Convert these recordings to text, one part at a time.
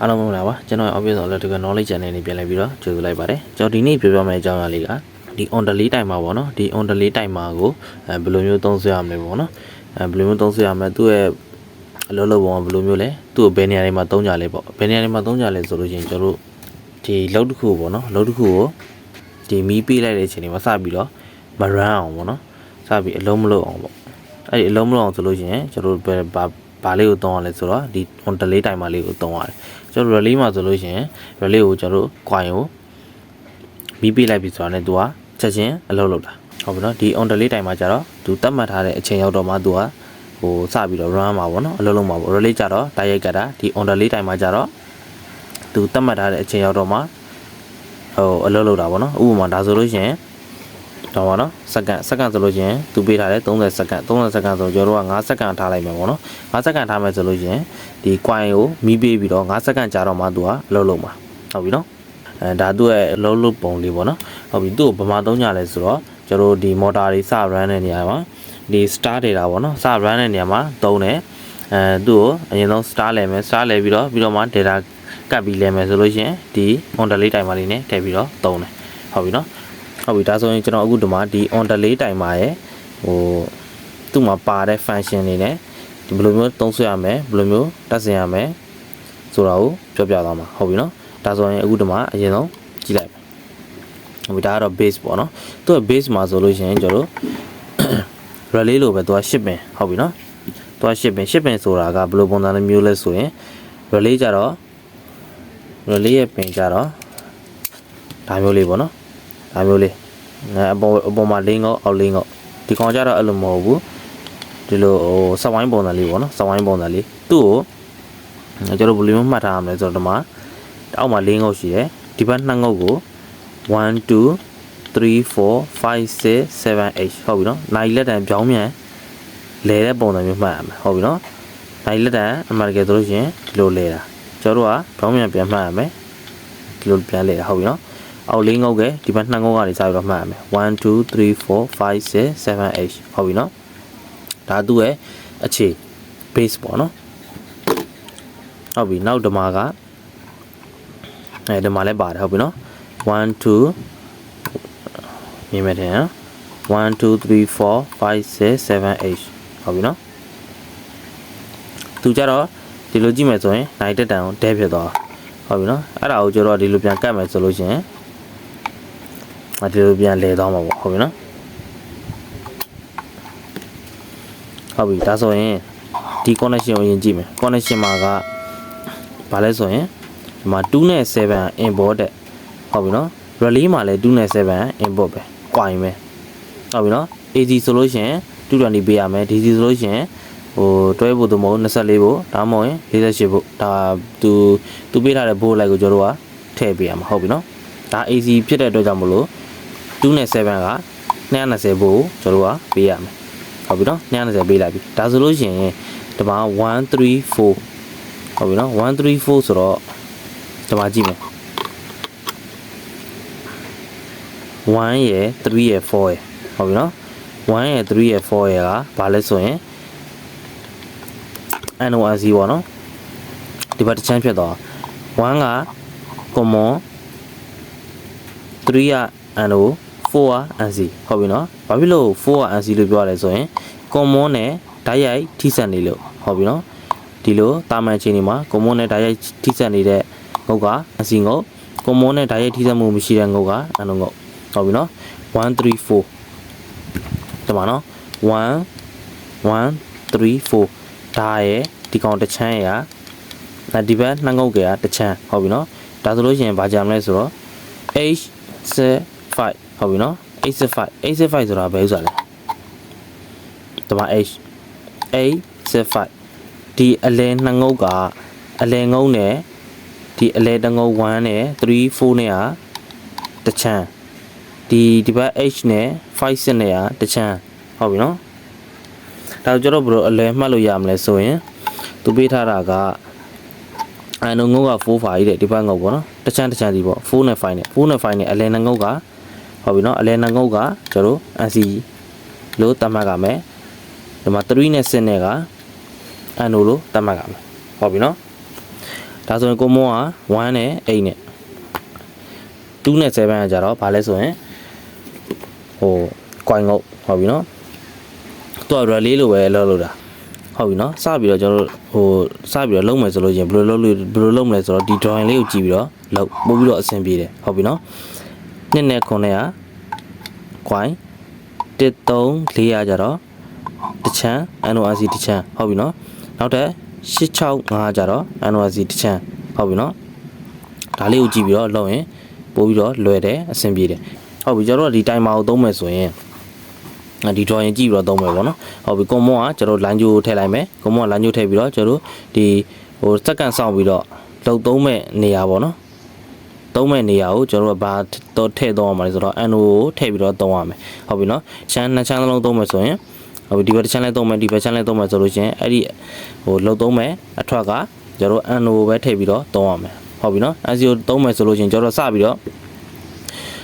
အားလုံးမင်္ဂလာပါကျွန်တော် Obvious Electrical Knowledge Channel နဲ့ပြန်လည်ပြီးတော့ကြိုဆိုလိုက်ပါတယ်ကျွန်တော်ဒီနေ့ပြောပြမယ့်အကြောင်းအရာလေးကဒီ on delay timer ပေါ့နော်ဒီ on delay timer ကိုဘယ်လိုမျိုးသုံးစွဲရမလဲပေါ့နော်ဘယ်လိုမျိုးသုံးစွဲရမလဲသူ့ရဲ့အလုပ်လုပ်ပုံကဘယ်လိုမျိုးလဲသူ့ကိုဘယ်နေရာတွေမှာသုံးကြလဲပေါ့ဘယ်နေရာတွေမှာသုံးကြလဲဆိုလို့ရှိရင်ကျွန်တော်တို့ဒီလုပ်တစ်ခုပေါ့နော်လုပ်တစ်ခုကိုဒီမီးပေးလိုက်တဲ့အချိန်တွေမှာစပြီးတော့မ run အောင်ပေါ့နော်စပြီးအလုံးမလုပ်အောင်ပေါ့အဲ့ဒီအလုံးမလုပ်အောင်ဆိုလို့ရှိရင်ကျွန်တော်တို့ဘာလေးကိုသုံးရလဲဆိုတော့ဒီ on delay timer လေးကိုသုံးရတယ်ကျွန်တော် relay မှာဆိုလို့ရှိရင် relay ကိုကျွန်တော်တို့ coin ကိုမီးပေးလိုက်ပြီဆိုတာနဲ့သူကချက်ချင်းအလုပ်လုပ်တာဟုတ်ပြီနော်ဒီ on delay timer ကျတော့သူတတ်မှတ်ထားတဲ့အချိန်ရောက်တော့မှသူကဟိုစပြီးတော့ run မှာပေါ့နော်အလုပ်လုပ်မှာပေါ့ relay ကျတော့တိုက်ရိုက်ကတာဒီ on delay timer ကျတော့သူတတ်မှတ်ထားတဲ့အချိန်ရောက်တော့မှဟိုအလုပ်လုပ်တာပေါ့နော်ဥပမာဒါဆိုလို့ရှိရင်တော့ပေါ့နော်စက္ကန့်ဆိုလို့ရှိရင်သူပေးထားတယ်30စက္ကန့်ဆိုကျွန်တော်တို့က5စက္ကန့်ထားလိုက်မယ်ပေါ့နော်5စက္ကန့်ထားမယ်ဆိုလို့ရှိရင်ဒီ coin ကိုမီးပေးပြီးတော့5စက္ကန့်ကြာတော့မှသူကအလုပ်လုပ်မှာဟုတ်ပြီနော်ဒါသူ့ရဲ့အလုပ်လုပ်ပုံလေးပေါ့နော်ဟုတ်ပြီသူ့ကိုဗမာသုံးကြလဲဆိုတော့ကျွန်တော်ဒီ motor တွေစ run တဲ့နေရာမှာဒီ start data ပေါ့နော်စ run တဲ့နေရာမှာသုံးတယ်သူ့ကိုအရင်ဆုံး start လဲမယ် start လဲပြီးတော့မှ data ကပ်ပြီးလဲမယ်ဆိုလို့ရှိရင်ဒီ on delay timer လေးနဲ့ထည့်ပြီးတော့သုံးတယ်ဟုတ်ပြီနော်ဟုတ်ပြီဒါဆိုရင်ကျွန်တော်အခုဒီမှာဒီ on delay timer ရဲ့ဟိုသူ့မှာပါတဲ့ function တွေနဲ့ဒီဘယ်လိုမျိုးသုံးစွဲရမလဲဘယ်လိုမျိုးတက်ဆင်ရမလဲဆိုတာကိုပြောပြသွားမှာဟုတ်ပြီနော်ဒါဆိုရင်အခုဒီမှာအရင်ဆုံးကြည့်လိုက်ဟုတ်ပြီဒါကတော့ base ပေါ့နော်သူ့ရဲ့ base မှာဆိုလို့ရှိရင်ကျွန်တော်တို့ relay လို့ပဲသူက shipping ဟုတ်ပြီနော်သူက shipping ဆိုတာကဘယ်လိုပုံစံမျိုးလဲဆိုရင် relay ကြတော့ relay ရဲ့ပင်ကြတော့ဒါမျိုးလေးပေါ့နော်ဒါမျိုးလေးအပေါ်မှာလင်းကောအောက်လင်းကောဒီကောင်ကြတော့အဲ့လိုမဟုတ်ဘူးဒီလိုဟိုစက်ဝိုင်းပုံစံလေးပေါ့နော်စက်ဝိုင်းပုံစံလေးသူ့ကိုကျွန်တော်ဘယ်လိုမျိုးမှတ်ထားရမလဲဆိုတော့ဒီမှာအောက်မှာလင်းကောရှိတယ်ဒီဘက်နှစ်ငုတ်ကို1 2 3 4 5 6 7 8ဟုတ်ပြီနော်နိုင်လက်တံပြောင်းမြန်လဲတဲ့ပုံစံမျိုးမှတ်ရမယ်ဟုတ်ပြီနော်နိုင်လက်တံအမှန်တကယ်ဆိုလို့ရှိရင်ဒီလိုလဲတာကျွန်တော်တို့ကပြောင်းမြန်ပြန်မှတ်ရမယ်ဒီလိုပြန်လဲတာဟုတ်ပြီနော်အောက်လေးငုတ်ကဒီဘက်နှစ်ငုတ်ကနေစပြီးတော့မှတ်ရမယ်1 2 3 4 5 6 7 8ဟုတ်ပြီနော်ဒါသူ့ရဲ့အခြေ base ပေါ့နော်ဟုတ်ပြီနောက်ဒီမှာကဒီမှာလည်းပါတယ်ဟုတ်ပြီနော်1 2မြင်မယ်တဲ့နော်1 2 3 4 5 6 7 8ဟုတ်ပြီနော်သူကြတော့ဒီလိုကြည့်မယ်ဆိုရင်နိုင်တက်တန်ကိုဒဲဖြစ်သွားဟုတ်ပြီနော်အဲ့ဒါကိုကျတော့ဒီလိုပြန်ကတ်မယ်ဆိုလို့ရှိရင်ဒီလိုပြန်လဲသွားမှာပေါ့ဟုတ်ပြီနော်ဟုတ်ပြီဒါဆိုရင်ဒီ connection ကိုရင်ကြည့်မယ် connection မှာကဘာလဲဆိုရင်ဒီမှာ2နဲ့7 import တဲ့ဟုတ်ပြီနော် relay မှာလည်း2နဲ့7 import ပဲ coin ပဲဟုတ်ပြီနော် AC ဆိုလို့ရှိရင်220ပေးရမယ် DC ဆိုလို့ရှိရင်ဟိုတွဲဖို့သို့မဟုတ်24ဖို့ဒါမှမဟုတ်48ဖို့ဒါသူပေးထားတဲ့ဘိုးလိုက်ကိုကျွန်တော်တို့ကထည့်ပေးရမှာဟုတ်ပြီနော်ဒါ AC ဖြစ်တဲ့အတွက်ကြောင့်မလို့2နဲ့7က220ဖို့ကျွန်တော်တို့ကပေးရမယ်ဟုတ်ပြီနော်220ပေးလိုက်ပြီဒါဆိုလို့ရှိရင်ဒီမှာ134ဟုတ်ပြီနော်134ဆိုတော့ဒီမှာကြည့်မယ်1ရယ်3ရယ်4ရယ်ဟုတ်ပြီနော်1ရယ်3ရယ်4ရယ်ကဘာလဲဆိုရင် NORC ပေါ့နော်ဒီဘက်တစ်ချမ်းဖြစ်သွား1က common 3က NO 4က NC ဟုတ်ပြီနော်ဘာဖြစ်လို့4က NC လို့ပြောရလဲဆိုရင် common နဲ့ဓာတ်ရိုက်ထိစပ်နေလို့ဟုတ်ပြီနော်ဒီလိုတာမန်ချင်းတွေမှာ common နဲ့ဓာတ်ရိုက်ထိစပ်နေတဲ့ငုတ်က NC ငုတ် common နဲ့ဓာတ်ရိုက်ထိစပ်မှုမရှိတဲ့ငုတ်က NO ငုတ်ဟုတ်ပြီနော်134ဒီမှာနော်134ဒါရဲ့ဒီကောင်တစ်ချမ်းရဒီဘက်နှစ်ငုတ်ကတစ်ချမ်းဟုတ်ပြီနော်ဒါဆိုလို့ရှိရင်ဘာကြမလဲဆိုတော့ H5 ဟုတ်ပြီနော် H5 ဆိုတာဘယ်ဥစ္စာလဲဒီမှာ H5 ဒီအလဲနှစ်ငုတ်ကအလဲငုတ်နဲ့ဒီအလဲတစ်ငုတ်1နဲ့3 4နဲ့ကတစ်ချမ်းဒီဘက် H နဲ့5 6နဲ့ကတစ်ချမ်းဟုတ်ပြီနော်ဒါကြတော့ဘယ်လိုအလဲမှတ်လို့ရမလဲဆိုရင်သူပေးထားတာကအဲ့ငုတ်က4 5တဲ့ဒီဘက်ငုတ်ပေါ့နော်တစ်ချမ်းစီပေါ့4နဲ့5နဲ့အလဲနှစ်ငုတ်ကဟုတ်ပြီနော်အလဲနှစ်ငုတ်ကကျွန်တော် NC လို့တတ်မှတ်ကြမယ်ဒီမှာ3နဲ့6နဲ့က NO လို့တတ်မှတ်ကြမယ်ဟုတ်ပြီနော် ဒါဆိုရင်ကိုမောက1နဲ့8နဲ့2နဲ့7ကကြတော့ဘာလဲဆိုရင်ဟို coin ငုတ်ဟုတ်ပြီနော်သူက relay လို့ပဲလောက်တာဟုတ်ပြီနော်စပြီးတော့ကျွန်တော်ဟိုစပြီးတော့လုံးမယ်ဆိုလို့ချင်းဘယ်လိုလုပ်မလဲဆိုတော့ဒီ drawing လေးကိုကြည့်ပြီးတော့လောက်ပို့ပြီးတော့အဆင်ပြေတယ်ဟုတ်ပြီနော်နှစ်နဲ့9နဲ့က coin 1 3 4ကြတော့တချမ်း NORC တချမ်းဟုတ်ပြီနော်နောက်ထပ်665ကြတော့ NORC တချမ်းဟုတ်ပြီနော်ဒါလေးကိုကြည့်ပြီးတော့လုပ်ရင်ပို့ပြီးတော့လွယ်တယ်အဆင်ပြေတယ်ဟုတ်ပြီကျွန်တော်တို့ဒီ timer ကိုသုံးမယ်ဆိုရင်ဒီ drawing ကြည့်ပြီးတော့သုံးမယ်ပေါ့နော်ဟုတ်ပြီကွန်မွန်ကကျွန်တော် line ကြိုးထည့်လိုက်မယ်ကွန်မွန် line ကြိုးထည့်ပြီးတော့ကျွန်တော်ဒီဟိုစက္ကန့်စောင့်ပြီးတော့လုံသုံးမဲ့နေရာပေါ့နော်သုံးမဲ့နေရာကိုကျွန်တော်တို့ဘာတော့ထည့်သုံးအောင်မလဲဆိုတော့ NO ကိုထည့်ပြီးတော့သုံးရမယ်ဟုတ်ပြီနော်ချမ်းနှစ်ချမ်းလုံးသုံးမယ်ဆိုရင်ဟုတ်ပြီဒီဘက်တစ်ချမ်းလဲသုံးမယ်ဒီဘက်ချမ်းလဲသုံးမယ်ဆိုလို့ချင်းအဲ့ဒီဟိုလုံသုံးမဲ့အထွက်ကကျွန်တော် NO ကိုပဲထည့်ပြီးတော့သုံးရမယ်ဟုတ်ပြီနော် SEO သုံးမယ်ဆိုလို့ချင်းကျွန်တော်စပြီးတော့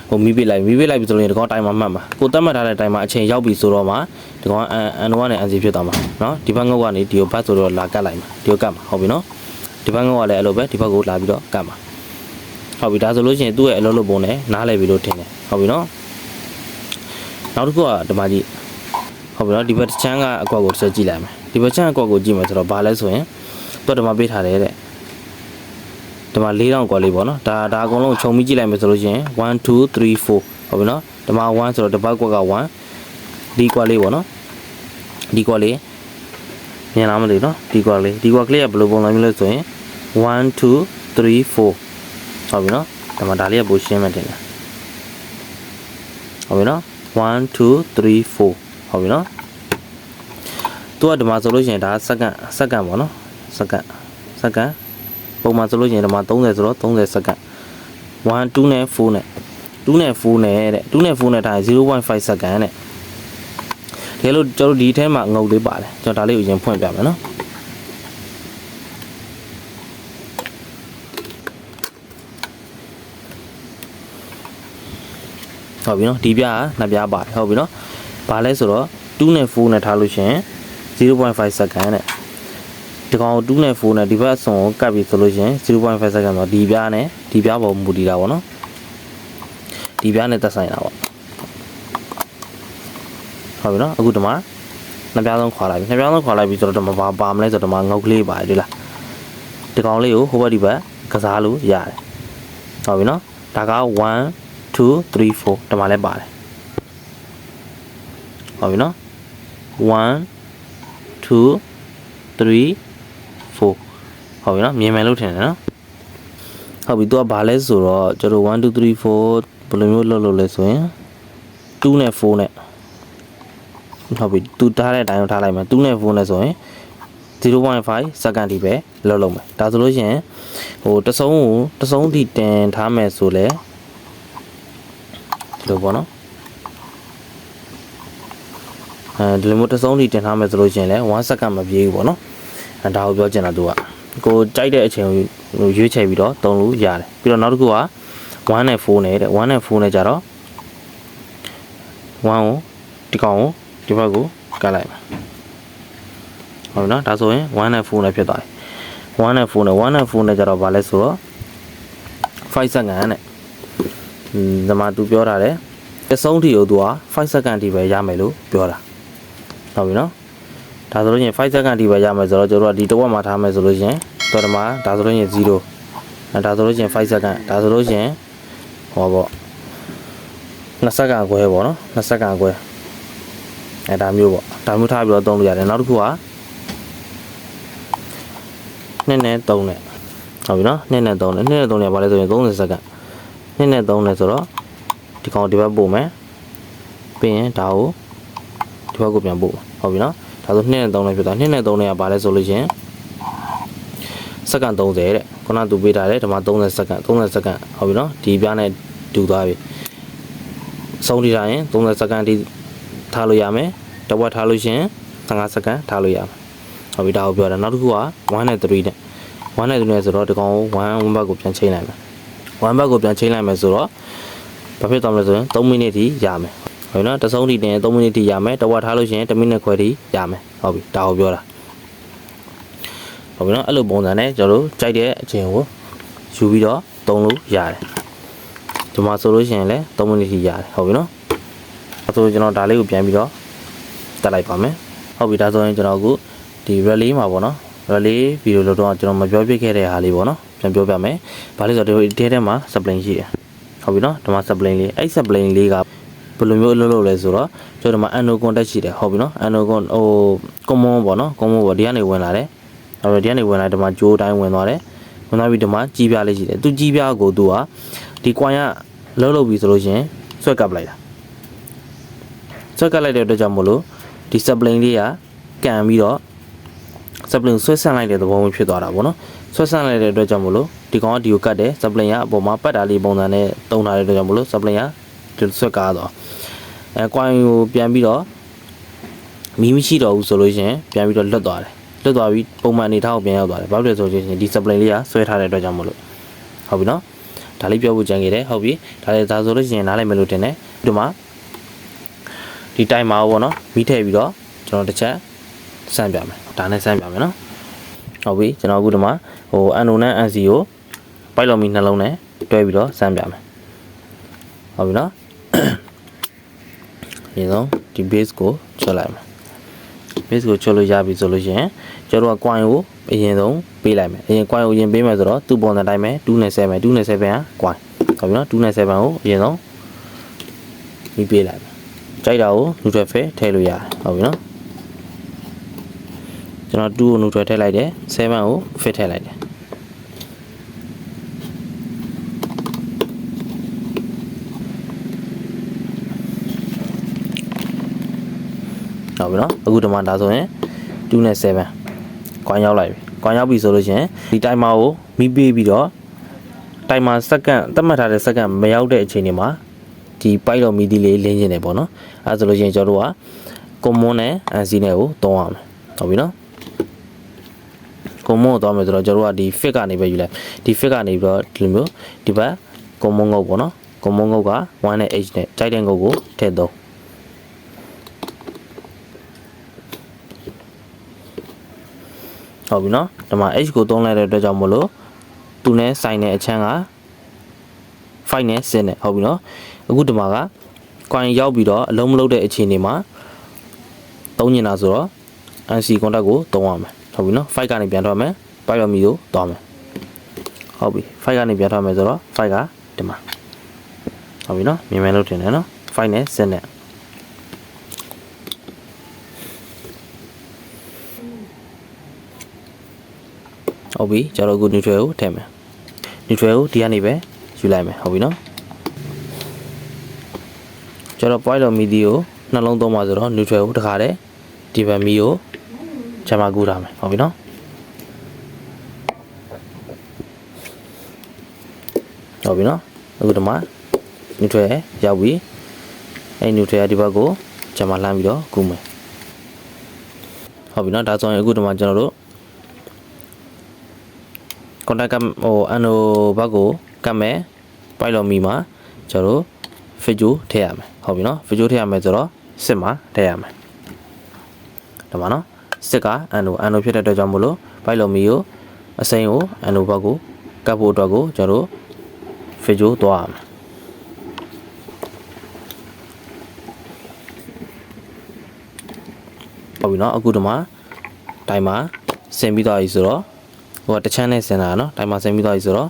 ဟိုမိပိလိုက်ပြီးဆိုရင်ဒီကောင်တိုင်မှာမှတ်မှာကိုတက်မှတ်ထားတဲ့တိုင်မှာအချိန်ရောက်ပြီဆိုတော့မှဒီကောင်NO နဲ့ NC ဖြစ်သွားမှာနော်ဒီဘက်ငုတ်ကနေဒီကိုဘတ်ဆိုတော့လာကတ်လိုက်မှာဒီကိုကတ်မှာဟုတ်ပြီနော်ဒီဘက်ငုတ်ကလည်းအဲ့လိုပဲဒီဘက်ကိုလာပြီးတော့ကတ်မှာဟုတ်ပြီဒါဆိုလို့ရှိရင်သူ့ရဲ့အလုပ်လုပ်ပုံနဲ့နားလည်ပြီးလို့ထင်တယ်ဟုတ်ပြီနော်နောက်တစ်ခုကဒီမှာကြည့်ဟုတ်ပြီနော်ဒီဘက်ချမ်းကအကွက်ကိုတစ်ချက်ကြည့်လိုက်မယ်ဒီဘက်ချမ်းအကွက်ကိုကြည့်မယ်ဆိုတော့ဘာလဲဆိုရင်သူကဒီမှာပေးထားတယ်တဲ့ဒီမှာ4000ကွက်လေးပေါ့နော်ဒါအကုန်လုံးခြုံပြီးကြည့်လိုက်မယ်ဆိုလို့ရှိရင်1 2 3 4ဟုတ်ပြီနော်ဒီမှာ1ဆိုတော့ဒီဘက်ကွက်က1ဒီကွက်လေးပေါ့နော်ဒီကွက်လေးမြင်လားမသိဘူးနော်ဒီကွက်လေးကဘယ်လိုပုံစံမျိုးလဲဆိုရင်1 2 3 4ဟုတ်ပြီနော်ဒီမှာဒါလေးကပိုရှင်းမှတင်တယ်ဟုတ်ပြီနော်1 2 3 4ဟုတ်ပြီနော်သူကဒီမှာဆိုလို့ရှိရင်ဒါစက္ကန့်ပေါ့နော်စက္ကန့်ပုံမှန်ဆိုလို့ရှိရင်ဒီမှာ30ဆိုတော့30စက္ကန့်1 2နဲ့4နဲ့2နဲ့4နဲ့တဲ့2နဲ့4နဲ့ဒါ 0.5 စက္ကန့်တဲ့ဒီလိုကျွန်တော်ဒီထဲမှာငုတ်လေးပါတယ်ကျွန်တော်ဒါလေးကိုရင်ဖွင့်ပြမယ်နော်ဟုတ်ပြီနော်ဒီပြားကနှစ်ပြားပါတယ်ဟုတ်ပြီနော်ဘာလဲဆိုတော့2နဲ့4နဲ့ထားလို့ရှိရင် 0.5 စက္ကန့်တဲ့ဒီကောင်2နဲ့4နဲ့ဒီဘက်အစွန်ကိုကပ်ပြီဆိုလို့ရှိရင် 0.5 စက္ကန့်ဆိုဒီပြားနဲ့ဒီပြားပေါ်မူတည်တာပေါ့နော်ဒီပြားနဲ့သက်ဆိုင်တာပေါ့ဟုတ်ပြီနော်အခုဒီမှာနှစ်ပြားဆုံးခွာလိုက်ပြီနှစ်ပြားဆုံးခွာလိုက်ပြီဆိုတော့ဒီမှာပါမလဲဆိုတော့ဒီမှာငုတ်ကလေးပါတယ်ဒီလားဒီကောင်လေးကိုဟိုဘက်ဒီဘက်ကစားလို့ရတယ်ဟုတ်ပြီနော်ဒါက1 2 3 4ဒီမှာလည်းပါတယ်ဟုတ်ပြီနော်1 2 3 4ဟုတ်ပြီနော်မြင်မယ်လို့ထင်တယ်နော်ဟုတ်ပြီသူကဘာလဲဆိုတော့ကျွန်တော်1 2 3 4ဘယ်လိုမျိုးလုပ်လဲဆိုရင်2နဲ့4နဲ့ဟုတ်ပြီသူထားတဲ့အတိုင်းထားလိုက်မယ်2နဲ့4နဲ့ဆိုရင် 0.5 စက္ကန့်ဒီပဲလုပ်မယ်ဒါဆိုလို့ရှိရင်ဟိုတစုံထိတင်ထားမယ်ဆိုလဲဒီလိုပေါ့နော်ဒီလိုမျိုးတစုံထိတင်ထားမယ်ဆိုလို့ရှိရင်လဲ1စက္ကန့်မပြေဘူးပေါ့နော်ဒါကိုပြောချင်တာသူကကိုကြိုက်တဲ့အချိန်ကိုရွေးချယ်ပြီးတော့သုံးလို့ရတယ်ပြီးတော့နောက်တစ်ခုက1နဲ့4နဲ့တဲ့1နဲ့4နဲ့ကြတော့1ကိုဒီကောင်ကိုဒီဘက်ကိုကတ်လိုက်မယ်ဟုတ်ပြီနော်ဒါဆိုရင်1နဲ့4နဲ့ဖြစ်သွားပြီ1နဲ့4နဲ့ကြတော့ဗာလဲဆိုတော့5စက္ကန့်နဲ့ဒီမှာသူပြောထားတယ်တဆုံးထိကိုသူက5စက္ကန့်ထိပဲရမယ်လို့ပြောတာဟုတ်ပြီနော်ဒါဆိုလို့ရှိရင်5စက္ကန့်ထိပဲရမယ်ဆိုတော့ကျွန်တော်တို့ကဒီတစ်ဝက်မှာထားမယ်ဆိုလို့ရှိရင်တော်တော်မှာဒါဆိုလို့ရှိရင်0ဒါဆိုလို့ရှိရင်5စက္ကန့်ဒါဆိုလို့ရှိရင်ဟောပေါ့2စက္ကန့်ခွဲပေါ့နော်2စက္ကန့်ခွဲဒါမျိုးပေါ့ဒါမျိုးထားပြီးတော့သုံးလို့ရတယ်နောက်တစ်ခုက2နဲ့3နဲ့ဟုတ်ပြီနော်2နဲ့3နဲ့ဘာလဲဆိုရင်30စက္ကန့်2နဲ့3နဲ့ဆိုတော့ဒီကောင်ဒီဘက်ပို့မယ်ပြီးရင်ဒါကိုဒီဘက်ကိုပြန်ပို့ဟုတ်ပြီနော်ဒါဆို2နဲ့3နဲ့ဖြစ်သွား2နဲ့3နဲ့ကဘာလဲဆိုလို့ရှင်စက္ကန့်30တဲ့ခုနကသူပေးထားတယ်ဒီမှာ30စက္ကန့်ဟုတ်ပြီနော်ဒီပြားနဲ့တူသွားပြီဆုံးထိထားရင်30စက္ကန့်ထိထားလို့ရမယ်တဝက်ထားလို့ရှင်15စက္ကန့်ထားလို့ရမယ်ဟုတ်ပြီဒါကိုပြောတာနောက်တစ်ခုက1နဲ့3နဲ့1နဲ့3နဲ့ဆိုတော့ဒီကောင်ကို1ဘက်ကိုပြန်ချိန်လိုက်မယ်1ဘက်ကိုပြန်ချိန်လိုက်မယ်ဆိုတော့ဘာဖြစ်သွားမလဲဆိုရင်3မိနစ်ထိရမယ်ဟုတ်နော်တစုံထိတင်3မိနစ်ထိရမယ်တဝက်ထားလို့ရှိရင်1မိနစ်ခွဲထိရမယ်ဟုတ်ပြီဒါကိုပြောတာ ဟုတ်ပြီနော်အဲ့လိုပုံစံနဲ့ကျွန်တော်တို့ကြိုက်တဲ့အချိန်ကိုယူပြီးတော့သုံးလို့ရတယ်ဒီမှာဆိုလို့ရှိရင်လည်း3မိနစ်ထိရတယ်ဟုတ်ပြီနော်အဲ့ဆိုကျွန်တော်ဒါလေးကိုပြန်ပြီးတော့တက်လိုက်ပါမယ်ဟုတ်ပြီဒါဆိုရင်ကျွန်တော်အခုဒီ relay မှာပေါ့နော် relay ဗီဒီယိုလို့တော့ကျွန်တော်မပြောပြခဲ့တဲ့ဟာလေးပေါ့နော်ပြန်ပြောပြမယ်ဘာလို့ဆိုတော့ဒီထဲမှာ spline ရှိတယ်ဟုတ်ပြီနော်ဒီမှာ spline လေးအဲ့ spline လေးကဘယ်လိုမျိုးလုပ်လဲဆိုတော့ကျွန်တော်ဒီမှာ anno contact ရှိတယ်ဟုတ်ပြီနော် anno con common ပေါ့နော် common ပေါ့ဒီကနေဝင်လာတယ်အဲ့တော့ဒီကနေဝင်လာဒီမှာကြိုးတိုင်းဝင်သွားတယ်ဝင်သွားပြီးဒီမှာကြီးပြားလေးရှိတယ်သူကြီးပြားကိုသူကဒီကွန်ရလှုပ်ပြီးဆိုလို့ရှိရင်ဆွဲကပ်လိုက်တာဆွဲကပ်လိုက်တဲ့အတွက်ကြောင့်မို့လို့ဒီ spline လေးကကန်ပြီးတော့ spline ဆွဲဆန့်လိုက်တဲ့သဘောမျိုးဖြစ်သွားတာပေါ့နော်ဆွဲဆန့်လိုက်တဲ့အတွက်ကြောင့်မို့လို့ဒီကောင်ကဒီကိုကတ်တယ် spline ကအပေါ်မှာပတ်တာလေးပုံစံနဲ့တုံးထားတဲ့အတွက်ကြောင့်မို့လို့ spline ကဆွဲကားတော့ကွန်ကိုပြန်ပြီးတော့မီးမရှိတော့ဘူးဆိုလို့ရှိရင်ပြန်ပြီးတော့လွတ်သွားတယ်လွတ်သွားပြီးပုံမှန်အနေထားကိုပြန်ရောက်သွားတယ်ဘာလို့လဲဆိုရင်ဒီ spline လေးကဆွဲထားတဲ့အတွက်ကြောင့်မို့လို့ဟုတ်ပြီနော်ဒါလေးပြောဖို့ကြံခဲ့တယ်ဟုတ်ပြီဒါလည်းဒါဆိုလို့ရှိရင်နားလည်မယ်လို့တင်တယ်ဒီမှာဒီတိုင်မာပေါ့နော်မီးထည့်ပြီးတော့ကျွန်တော်တစ်ချက်စမ်းပြမယ်ဒါနဲ့စမ်းပြမယ်နော်ဟုတ်ပြီကျွန်တော်အခုဒီမှာanno နဲ့ nc ကိုပိုက်လော်မီနှလုံးနဲ့တွဲပြီးတော့စမ်းပြမယ်ဟုတ်ပြီနော်ဒီဆုံးဒီ base ကိုချွတ်လိုက်မယ် base ကိုချွတ်လို့ရပြီဆိုလို့ရှိရင်ကျွန်တော်က coin ကိုအရင်ဆုံးပေးလိုက်မယ်အရင် coin ကိုအရင်ပေးမယ်ဆိုတော့သူ့ပုံစံတိုင်းပဲ2နဲ့7 2နဲ့7က coin ဟုတ်ပြီနော်2နဲ့7ကိုအရင်ဆုံးပြီးပေးလိုက်မယ်ကြိုက်တာကို neutral fill ထည့်လို့ရတယ်ဟုတ်ပြီနော်ကျွန်တော်2ကို neutral ထည့်လိုက်တယ်7ကို fill ထည့်လိုက်တယ်ဟုတ်ပြီနော်အခုဒီမှာဒါဆိုရင်2နဲ့7ကွန်ရောက်လိုက်ပြီကွန်ရောက်ပြီဆိုလို့ရှိရင်ဒီတိုင်မာကိုမီးပေးပြီးတော့တိုင်မာစက္ကန့်သတ်မှတ်ထားတဲ့စက္ကန့်မရောက်တဲ့အချိန်တွေမှာဒီပိုက်တော်မီဒီလေးလင်းနေတယ်ပေါ့နော်အဲဆိုလို့ရှိရင်ကျွန်တော်တို့က common နဲ့ nc နဲ့ကိုသုံးရမယ်ဟုတ်ပြီနော် common ကိုသုံးမယ်ဆိုတော့ကျွန်တော်တို့ကဒီ fit ကနေပဲယူလိုက်ဒီ fit ကနေပြီးတော့ဒီလိုမျိုးဒီဘက် common ငုတ်ပေါ့နော် common ငုတ်က1နဲ့ h နဲ့ကြိုက်တဲ့ငုတ်ကိုထည့်သုံးဟုတ်ပြီနော်ဒီမှာ h ကိုသုံးလိုက်တဲ့အတွက်ကြောင့်မလို့သူနဲ့ဆိုင်တဲ့အချမ်းက5နဲ့6နဲ့ဟုတ်ပြီနော်အခုဒီမှာက coin ရောက်ပြီးတော့အလုံးမလုံးတဲ့အခြေအနေမှာသုံးနေတာဆိုတော့ nc contact ကိုသုံးရမယ်ဟုတ်ပြီနော်5ကနေပြန်ထွက်မယ်ပိုက်ရမီကိုသွားမယ်ဟုတ်ပြီ5ကနေပြန်ထွက်မယ်ဆိုတော့5ကဒီမှာဟုတ်ပြီနော်မြင်မယ်လို့ထင်တယ်နော်5နဲ့6နဲ့ဟုတ်ပြီကျွန်တော်အခု neutral ကိုထည့်မယ် neutral ကိုဒီကနေပဲယူလိုက်မယ်ဟုတ်ပြီနော်ကျွန်တော် point လော်မီဒီကိုနှလုံးသုံးပါဆိုတော့ neutral ကိုတခါတည်းဒီဘက်မီကိုချမ်းမကူထားမယ်ဟုတ်ပြီနော်ဟုတ်ပြီနော်အခုဒီမှာ neutral ရောက်ပြီအဲ neutral ဒီဘက်ကိုချမ်းမလှမ်းပြီးတော့ကူမယ်ဟုတ်ပြီနော်ဒါဆိုရင်အခုဒီမှာကျွန်တော်တို့contact anno ဘက်ကိုကတ်မယ်ပိုက်လော်မီမှာကျွန်တော်တို့ video ထည့်ရမယ်ဟုတ်ပြီနော် video ထည့်ရမယ်ဆိုတော့စစ်မှာထည့်ရမယ်ဒါမှနော်စစ်က anno ဖြစ်တဲ့အတွက်ကြောင့်မို့လို့ပိုက်လော်မီကိုအစိမ်းကို anno ဘက်ကိုကတ်ဖို့အတွက်ကိုကျွန်တော်တို့ video သွားရမယ်ဟုတ်ပြီနော်အခုဒီမှာတိုင်မှာဆင်ပြီးသွားပြီဆိုတော့ဟိုကတချမ်းနဲ့ဆင်တာနော်တိုင်မှာဆင်ပြီးသွားပြီဆိုတော့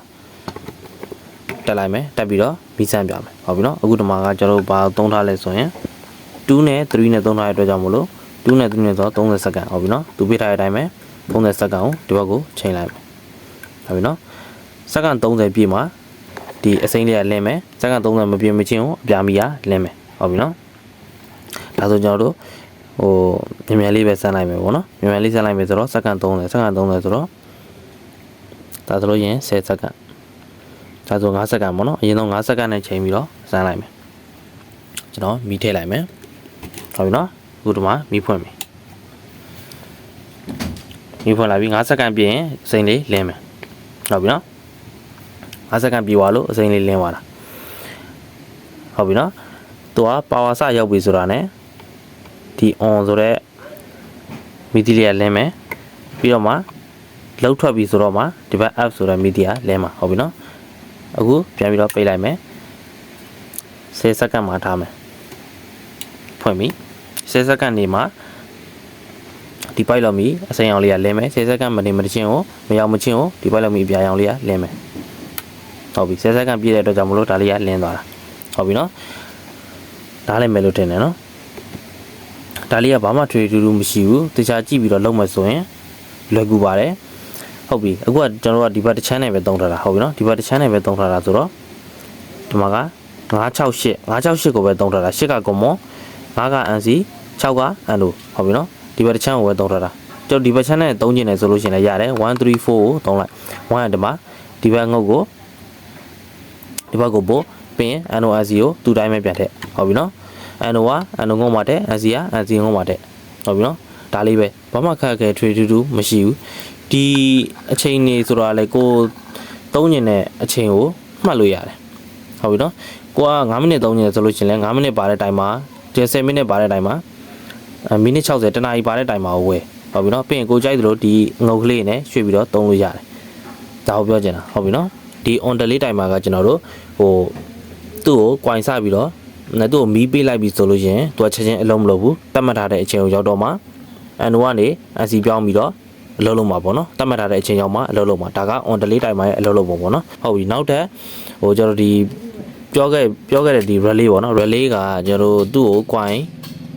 တက်လိုက်မယ်တက်ပြီးတော့မီးစမ်းပြမယ်ဟုတ်ပြီနော်အခုဒီမှာကကျွန်တော်တို့ဘာသုံးထားလဲဆိုရင်2နဲ့3နဲ့သုံးထားတဲ့အတွက်ကြောင့်မို့လို့2နဲ့3နဲ့ဆိုတော့30စက္ကန့်ဟုတ်ပြီနော်သူပေးထားတဲ့အတိုင်းပဲ30စက္ကန့်ကိုဒီဘက်ကိုချိန်လိုက်မယ်ဟုတ်ပြီနော်စက္ကန့်30ပြည့်မှာဒီအစိမ်းလေးကလင်းမယ်စက္ကန့်30မပြည့်မချင်းကိုအပြာမီကလင်းမယ်ဟုတ်ပြီနော်ဒါဆိုကျွန်တော်တို့မြန်မြန်လေးပဲဆန်းလိုက်မယ်ပေါ့နော်မြန်မြန်လေးဆန်းလိုက်မယ်ဆိုတော့စက္ကန့်30စက္ကန့်30ဆိုတော့ဒါဆိုလို့ရင်10စက္ကန့်ဒါဆို5စက္ကန့်ပေါ့နော်အရင်ဆုံး5စက္ကန့်နဲ့ချိန်ပြီးတော့ဆန်းလိုက်မယ်ကျွန်တော်မီးထည့်လိုက်မယ်ဟုတ်ပြီနော်အခုဒီမှာမီးဖွင့်ပြီမီးဖွင့်လာပြီ5စက္ကန့်ပြည့်ရင်အစိမ်းလေးလင်းမယ်ဟုတ်ပြီနော်5စက္ကန့်ပြည့်သွားလို့အစိမ်းလေးလင်းသွားတာဟုတ်ပြီနော်သူကပါဝါစရောက်ပြီဆိုတာ ਨੇ ဒီ on ဆိုတော့မီဒီလေးကလင်းမယ်ပြီးတော့မှ လောက်ထွက်ပြီးဆိုတော့မှဒီဘက် app ဆိုတဲ့ media လဲမှာဟုတ်ပြီနော်အခုပြန်ပြီးတော့ပိတ်လိုက်မယ်10စက္ကန့်မှထားမယ်ဖွင့်ပြီ10စက္ကန့်နေမှာဒီပိုက်လောက်မီအစိမ်းအောင်လေးကလဲမယ်10စက္ကန့်မနေမချင်းကိုမရောက်မချင်းကိုဒီပိုက်လောက်မီအပြာရောင်လေးကလဲမယ်ဟုတ်ပြီ10စက္ကန့်ပြည့်တဲ့အတွက်ကြောင့်မလို့ဒါလေးကလင်းသွားတာဟုတ်ပြီနော်ဒါလည်းမယ်လို့ထင်တယ်နော်ဒါလေးကဘာမှထွေထူးထူးမရှိဘူးတခြားကြည့်ပြီးတော့လုံးမယ်ဆိုရင်လွယ်ကူပါတယ်ဟုတ်ပြီအခုကကျွန်တော်တို့ကဒီဘက်တစ်ချမ်းနဲ့ပဲသုံးထားတာဟုတ်ပြီနော်ဒီဘက်တစ်ချမ်းနဲ့ပဲသုံးထားတာဆိုတော့ဒီမှာက968ကိုပဲသုံးထားတာ8ကကွန်မွန်5က NC 6ကအန်လိုဟုတ်ပြီနော်ဒီဘက်တစ်ချမ်းကိုပဲသုံးထားတာကျွန်တော်ဒီဘက်ချမ်းနဲ့သုံးကျင်တယ်ဆိုလို့ရှိရင်လည်းရတယ်134ကိုသုံးလိုက်1ဒီမှာဒီဘက်ငုတ်ကိုဒီဘက်ကိုပို့ပြီးရင် NORC ကိုသူ့တိုင်းပဲပြန်ထည့်ဟုတ်ပြီနော် NO က NO ငုံမှာတဲ့ NC က NC ငုံမှာတဲ့ဟုတ်ပြီနော်ဒါလေးပဲဘာမှခက်ခဲထွေထူးထူးမရှိဘူးဒီအချိန်နေဆိုတာလေကိုသုံးကျင်တဲ့အချိန်ကိုမှတ်လို့ရတယ်ဟုတ်ပြီနော်ကိုက9မိနစ်သုံးကျင်ဆိုလို့ရှိရင်လည်း9မိနစ်ပါတဲ့တိုင်မှာ10မိနစ်ပါတဲ့တိုင်မှာမိနစ်60တနာရီပါတဲ့တိုင်မှာဝယ်ဟုတ်ပြီနော်ပြီးရင်ကိုကြိုက်သလိုဒီငုတ်ကလေးနဲ့ရွှေ့ပြီးတော့သုံးလို့ရတယ်ဒါကိုပြောချင်တာဟုတ်ပြီနော်ဒီ on delay တိုင်မှာကကျွန်တော်တို့ဟိုသူ့ကိုကွိုင်ဆပြီးတော့သူ့ကိုမီးပေးလိုက်ပြီဆိုလို့ရှိရင်သူကချက်ချင်းအလုံးမလုပ်ဘူးတတ်မှတ်ထားတဲ့အချိန်ကိုရောက်တော့မှ NO ကနေ NC ပြောင်းပြီးတော့အလုပ်လုပ်မှာပေါ့နော်တတ်မှတ်ထားတဲ့အချိန်ရောက်မှအလုပ်လုပ်မှာဒါက on delay တိုင်မှာရဲ့အလုပ်လုပ်ပုံပေါ့နော်ဟုတ်ပြီနောက်ထပ်ဟိုကျွန်တော်ဒီပြောခဲ့တဲ့ဒီ relay ပေါ့နော် relay ကကျွန်တော်တို့သူ့ကို coin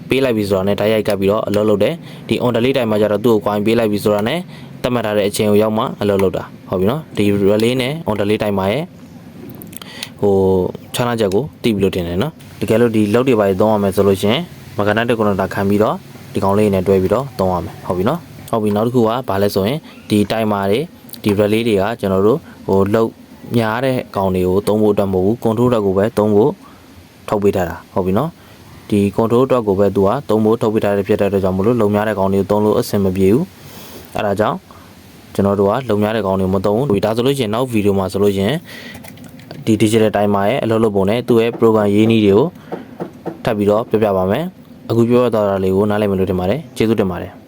ပေးလိုက်ပြီဆိုတာနဲ့ဓာတ်ရိုက်ကပ်ပြီးတော့အလုပ်လုပ်တယ်ဒီ on delay တိုင်မှာကျတော့သူ့ကို coin ပေးလိုက်ပြီဆိုတာနဲ့တတ်မှတ်ထားတဲ့အချိန်ကိုရောက်မှအလုပ်လုပ်တာဟုတ်ပြီနော်ဒီ relay နဲ့ on delay တိုင်မှာရဲ့ဟိုခြားနာချက်ကိုသိပြီးလို့တင်တယ်နော်တကယ်လို့ဒီလောက်တွေပါသုံးရမယ်ဆိုလို့ရှင်မဂနက်တက်ကွန်တာခံပြီးတော့ဒီကောင်လေးနဲ့တွဲပြီးတော့သုံးရမယ်ဟုတ်ပြီနော်ဟုတ်ပြီနောက်တစ်ခုကဘာလဲဆိုရင်ဒီတိုင်မာတွေဒီ relay တွေကကျွန်တော်တို့ဟိုလောက်များတဲ့ကောင်တွေကိုသုံးဖို့အတွက်မဟုတ်ဘူး control အတွက်ကိုပဲသုံးဖို့ထုတ်ပေးထားတာဟုတ်ပြီနော်ဒီ control အတွက်ကိုပဲသူကသုံးဖို့ထုတ်ပေးထားတဲ့ဖြစ်တဲ့အတွက်ကြောင့်မလို့လုံများတဲ့ကောင်တွေကိုသုံးလို့အဆင်မပြေဘူးအဲဒါကြောင့်ကျွန်တော်တို့ကလုံများတဲ့ကောင်တွေမသုံးဘူးဒါဆိုလို့ရှိရင်နောက်ဗီဒီယိုမှာဆိုလို့ရှိရင်ဒီ digital timer ရဲ့အလုပ်လုပ်ပုံနဲ့သူ့ရဲ့ program ရေးနည်းတွေကိုထပ်ပြီးတော့ပြပြပါမယ်အခုပြောရတာလေးကိုနားလည်မယ်လို့ထင်ပါတယ်ကျေးဇူးတင်ပါတယ်